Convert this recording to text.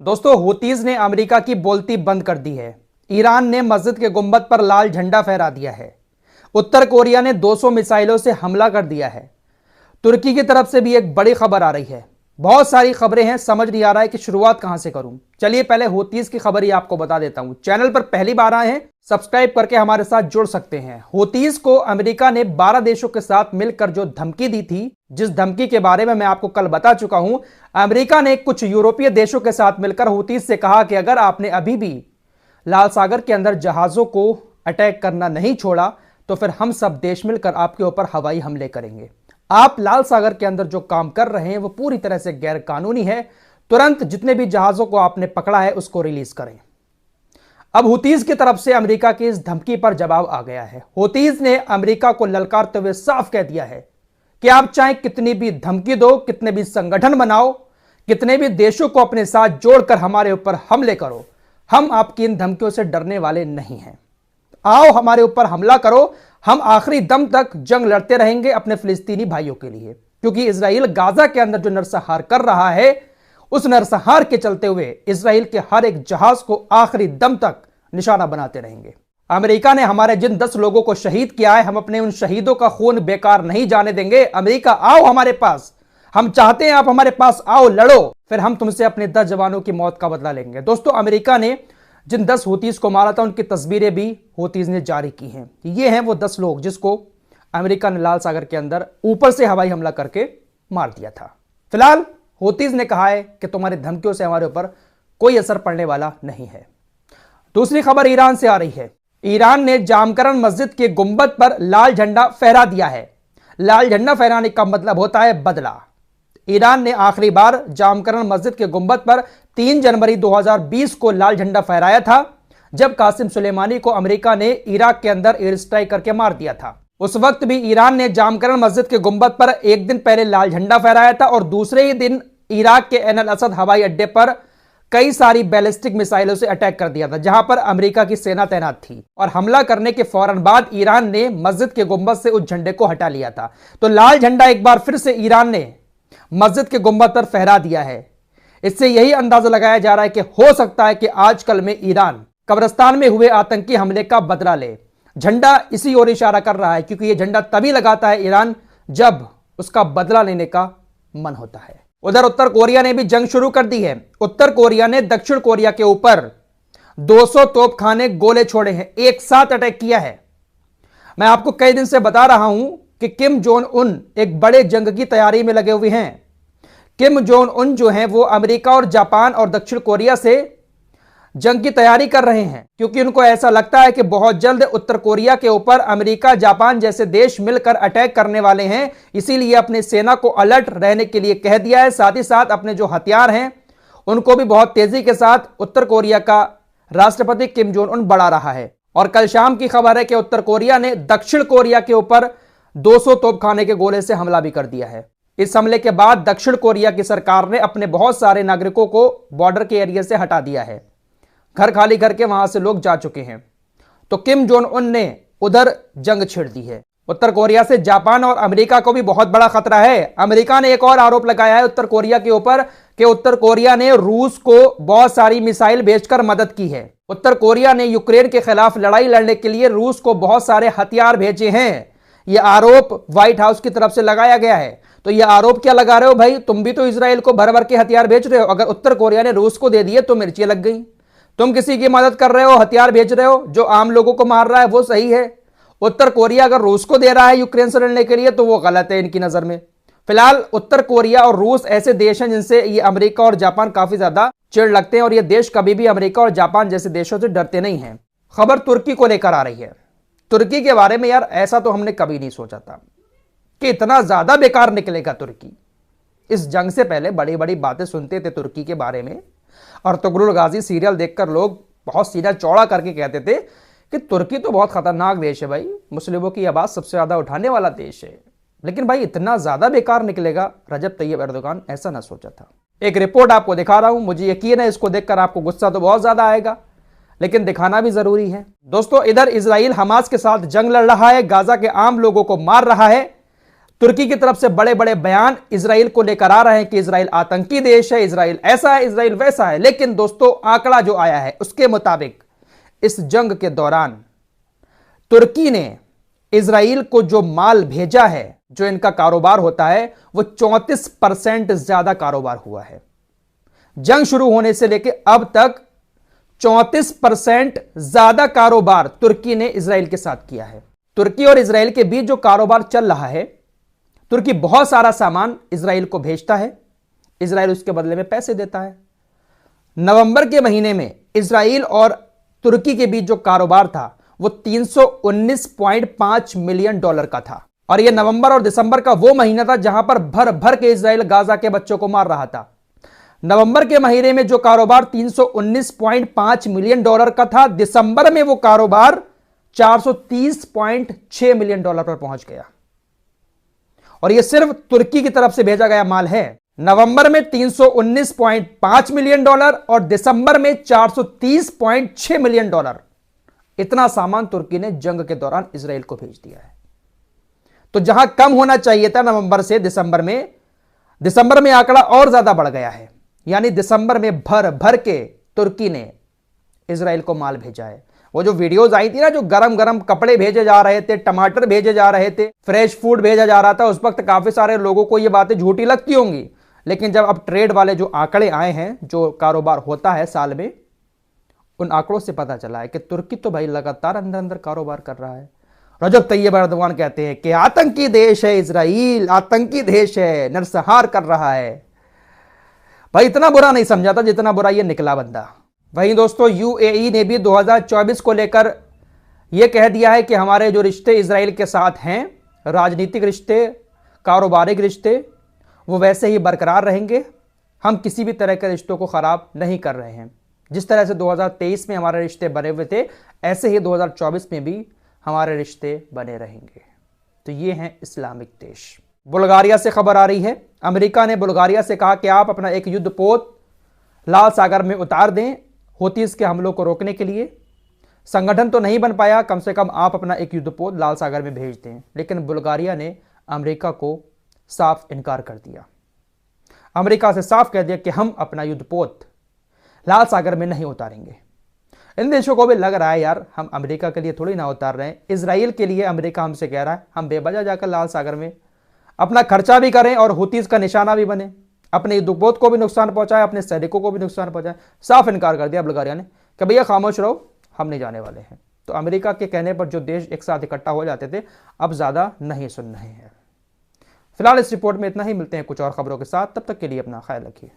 दोस्तों, हूतीज ने अमेरिका की बोलती बंद कर दी है। ईरान ने मस्जिद के गुंबद पर लाल झंडा फहरा दिया है। उत्तर कोरिया ने 200 मिसाइलों से हमला कर दिया है। तुर्की की तरफ से भी एक बड़ी खबर आ रही है। बहुत सारी खबरें हैं, समझ नहीं आ रहा है कि शुरुआत कहां से करूं। चलिए पहले हूतीज की खबर ही आपको बता देता हूं। चैनल पर पहली बार आए हैं, सब्सक्राइब करके हमारे साथ जुड़ सकते हैं। हूतीज को अमेरिका ने 12 देशों के साथ मिलकर जो धमकी दी थी, जिस धमकी के बारे में मैं आपको कल बता चुका हूं, अमेरिका ने कुछ यूरोपीय देशों के साथ मिलकर हूतीज से कहा कि अगर आपने अभी भी लाल सागर के अंदर जहाजों को अटैक करना नहीं छोड़ा तो फिर हम सब देश मिलकर आपके ऊपर हवाई हमले करेंगे। आप लाल सागर के अंदर जो काम कर रहे हैं वो पूरी तरह से गैर कानूनी है। तुरंत जितने भी जहाजों को आपने पकड़ा है उसको रिलीज करें। अब हूतीज की तरफ से अमेरिका की इस धमकी पर जवाब आ गया है। हूतीज ने अमेरिका को ललकारते हुए साफ कह दिया है कि आप चाहे कितनी भी धमकी दो, कितने भी संगठन बनाओ, कितने भी देशों को अपने साथ जोड़कर हमारे ऊपर हमले करो, हम आपकी इन धमकियों से डरने वाले नहीं हैं। आओ हमारे ऊपर हमला करो, हम आखिरी दम तक जंग लड़ते रहेंगे अपने फिलिस्तीनी भाइयों के लिए। क्योंकि इजराइल गाजा के अंदर जो नरसंहार कर रहा है, उस नरसंहार के चलते हुए इजराइल के हर एक जहाज को आखिरी दम तक निशाना बनाते रहेंगे। अमेरिका ने हमारे जिन 10 लोगों को शहीद किया है, हम अपने उन शहीदों का खून बेकार नहीं जाने देंगे। अमेरिका आओ हमारे पास, हम चाहते हैं आप हमारे पास आओ, लड़ो, फिर हम तुमसे अपने 10 जवानों की मौत का बदला लेंगे। दोस्तों, अमेरिका ने जिन 10 हूतीज को मारा था उनकी तस्वीरें भी हूतीज ने जारी की हैं। ये हैं वो 10 लोग जिसको अमेरिका ने लाल सागर के अंदर ऊपर से हवाई हमला करके मार दिया था। फिलहाल हूतीज ने कहा है कि तुम्हारी धमकियों से हमारे ऊपर कोई असर पड़ने वाला नहीं है। दूसरी खबर ईरान से आ रही है। ईरान ने जामकरन मस्जिद के गुंबद पर लाल झंडा फहरा दिया है। लाल झंडा फहराने का मतलब होता है बदला। ईरान ने आखिरी बार जामकरन मस्जिद के गुंबद पर 3 जनवरी 2020 को लाल झंडा फहराया था, जब कासिम सुलेमानी को अमेरिका ने इराक के अंदर एयर स्ट्राइक करके मार दिया था। उस वक्त भी ईरान ने जामकरन मस्जिद के गुंबद पर एक दिन पहले लाल झंडा फहराया था और दूसरे ही दिन इराक के एन अल असद हवाई अड्डे पर कई सारी बैलिस्टिक मिसाइलों से अटैक कर दिया था, जहां पर अमेरिका की सेना तैनात थी। और हमला करने के फौरन बाद ईरान ने मस्जिद के गुंबद से उस झंडे को हटा लिया था। तो लाल झंडा एक बार फिर से ईरान ने मस्जिद के गुंबद पर फहरा दिया है। इससे यही अंदाजा लगाया जा रहा है कि हो सकता है कि आजकल में ईरान कब्रिस्तान में हुए आतंकी हमले का बदला ले। झंडा इसी ओर इशारा कर रहा है, क्योंकि यह झंडा तभी लगाता है ईरान जब उसका बदला लेने का मन होता है। उधर उत्तर कोरिया ने भी जंग शुरू कर दी है। उत्तर कोरिया ने दक्षिण कोरिया के ऊपर 200 तोपखाने गोले छोड़े हैं, एक साथ अटैक किया है। मैं आपको कई दिन से बता रहा हूं कि किम जोंग उन एक बड़े जंग की तैयारी में लगे हुए हैं। किम जोंग उन जो हैं वो अमेरिका और जापान और दक्षिण कोरिया से जंग की तैयारी कर रहे हैं, क्योंकि उनको ऐसा लगता है कि बहुत जल्द उत्तर कोरिया के ऊपर अमेरिका, जापान जैसे देश मिलकर अटैक करने वाले हैं। इसीलिए अपने सेना को अलर्ट रहने के लिए कह दिया है। साथ ही साथ अपने जो हथियार हैं उनको भी बहुत तेजी के साथ उत्तर कोरिया का राष्ट्रपति किम जोंग उन बढ़ा रहा है। और कल शाम की खबर है कि उत्तर कोरिया ने दक्षिण कोरिया के ऊपर 200 तोपखाने के गोले से हमला भी कर दिया है। इस हमले के बाद दक्षिण कोरिया की सरकार ने अपने बहुत सारे नागरिकों को बॉर्डर के एरिया से हटा दिया है। घर खाली करके वहां से लोग जा चुके हैं। तो किम जोंग उन ने उधर जंग छेड़ दी है। उत्तर कोरिया से जापान और अमेरिका को भी बहुत बड़ा खतरा है। अमेरिका ने एक और आरोप लगाया है उत्तर कोरिया के ऊपर कि उत्तर कोरिया ने रूस को बहुत सारी मिसाइल भेजकर मदद की है। उत्तर कोरिया ने यूक्रेन के खिलाफ लड़ाई लड़ने के लिए रूस को बहुत सारे हथियार भेजे हैं। यह आरोप व्हाइट हाउस की तरफ से लगाया गया है। तो यह आरोप क्या लगा रहे हो भाई? तुम भी तो इजराइल को भर भर के हथियार भेज रहे हो। अगर उत्तर कोरिया ने रूस को दे दिए तो मिर्ची लग गई। तुम किसी की मदद कर रहे हो, हथियार भेज रहे हो, जो आम लोगों को मार रहा है वो सही है। उत्तर कोरिया अगर रूस को दे रहा है यूक्रेन से लड़ने के लिए तो वो गलत है इनकी नजर में। फिलहाल उत्तर कोरिया और रूस ऐसे देश हैं जिनसे ये अमेरिका और जापान काफी ज्यादा चिढ़ लगते हैं, और ये देश कभी भी अमेरिका और जापान जैसे देशों से डरते नहीं हैं। खबर तुर्की को लेकर आ रही है। तुर्की के बारे में यार ऐसा तो हमने कभी नहीं सोचा था कि इतना ज्यादा बेकार निकलेगा तुर्की। इस जंग से पहले बड़ी बड़ी बातें सुनते थे तुर्की के बारे में, और तुगरुल गाजी सीरियल देखकर लोग बहुत सीधा चौड़ा करके कहते थे कि तुर्की तो बहुत खतरनाक देश है भाई, मुस्लिमों की आवाज सबसे ज्यादा उठाने वाला देश है। लेकिन भाई इतना ज्यादा बेकार निकलेगा रजब तैयब एर्दोगान, ऐसा ना सोचा था। एक रिपोर्ट आपको दिखा रहा हूं, मुझे यकीन है इसको देखकर आपको गुस्सा तो बहुत ज्यादा आएगा, लेकिन दिखाना भी जरूरी है। दोस्तों, इधर इजराइल हमास के साथ जंग लड़ रहा है, गाजा के आम लोगों को मार रहा है। तुर्की की तरफ से बड़े बड़े बयान इजराइल को लेकर आ रहे हैं कि इजराइल आतंकी देश है, इजराइल ऐसा है, इजराइल वैसा है। लेकिन दोस्तों, आंकड़ा जो आया है उसके मुताबिक इस जंग के दौरान तुर्की ने इजराइल को जो माल भेजा है, जो इनका कारोबार होता है, वो 34% ज्यादा कारोबार हुआ है। जंग शुरू होने से लेकर अब तक 34% ज्यादा कारोबार तुर्की ने इजराइल के साथ किया है। तुर्की और इजराइल के बीच जो कारोबार चल रहा है, तुर्की बहुत सारा सामान इजराइल को भेजता है, इजराइल उसके बदले में पैसे देता है। नवंबर के महीने में इजराइल और तुर्की के बीच जो कारोबार था वो 319.5 मिलियन डॉलर का था। और यह नवंबर और दिसंबर का वो महीना था जहां पर भर भर के इजराइल गाजा के बच्चों को मार रहा था। नवंबर के महीने में जो कारोबार 319.5 मिलियन डॉलर का था, दिसंबर में वो कारोबार 430.6 मिलियन डॉलर पर पहुंच गया। और यह सिर्फ तुर्की की तरफ से भेजा गया माल है। नवंबर में 319.5 मिलियन डॉलर और दिसंबर में 430.6 मिलियन डॉलर, इतना सामान तुर्की ने जंग के दौरान इजराइल को भेज दिया है। तो जहां कम होना चाहिए था नवंबर से दिसंबर में आंकड़ा और ज्यादा बढ़ गया है। यानी दिसंबर में भर भर के तुर्की ने इजराइल को माल भेजा है। वो जो वीडियोस आई थी ना, जो गरम गरम कपड़े भेजे जा रहे थे, टमाटर भेजे जा रहे थे, फ्रेश फूड भेजा जा रहा था, उस वक्त काफी सारे लोगों को ये बातें झूठी लगती होंगी। लेकिन जब अब ट्रेड वाले जो आंकड़े आए हैं, जो कारोबार होता है साल में, उन आंकड़ों से पता चला है कि तुर्की तो भाई लगातार अंदर अंदर कारोबार कर रहा है। रजब तैयब एर्दोगान कहते हैं कि आतंकी देश है इजराइल, आतंकी देश है, नरसंहार कर रहा है। भाई इतना बुरा नहीं समझा था जितना बुरा ये निकला बंदा। वहीं दोस्तों, यूएई ने भी 2024 को लेकर यह कह दिया है कि हमारे जो रिश्ते इजराइल के साथ हैं, राजनीतिक रिश्ते, कारोबारिक रिश्ते, वो वैसे ही बरकरार रहेंगे। हम किसी भी तरह के रिश्तों को खराब नहीं कर रहे हैं। जिस तरह से 2023 में हमारे रिश्ते बने हुए थे, ऐसे ही 2024 में भी हमारे रिश्ते बने रहेंगे। तो ये हैं इस्लामिक देश। बुल्गारिया से खबर आ रही है, अमेरिका ने बुल्गारिया से कहा कि आप अपना एक युद्धपोत लाल सागर में उतार दें हूतीस के हमलों को रोकने के लिए। संगठन तो नहीं बन पाया, कम से कम आप अपना एक युद्धपोत लाल सागर में भेज दें। लेकिन बुल्गारिया ने अमेरिका को साफ इनकार कर दिया। अमेरिका से साफ कह दिया कि हम अपना युद्धपोत लाल सागर में नहीं उतारेंगे। इन देशों को भी लग रहा है यार, हम अमेरिका के लिए थोड़ी ना उतार रहे हैं, इजराइल के लिए अमेरिका हमसे कह रहा है हम बेवजह जाकर लाल सागर में अपना खर्चा भी करें और हूतीस का निशाना भी बने, अपने युद्धपोत को भी नुकसान पहुंचाए, अपने सैनिकों को भी नुकसान पहुंचाए। साफ इनकार कर दिया बुल्गारिया ने कि भैया खामोश रहो, हम नहीं जाने वाले हैं। तो अमेरिका के कहने पर जो देश एक साथ इकट्ठा हो जाते थे, अब ज्यादा नहीं सुन रहे हैं। फिलहाल इस रिपोर्ट में इतना ही, मिलते हैं कुछ और खबरों के साथ, तब तक के लिए अपना ख्याल रखिए।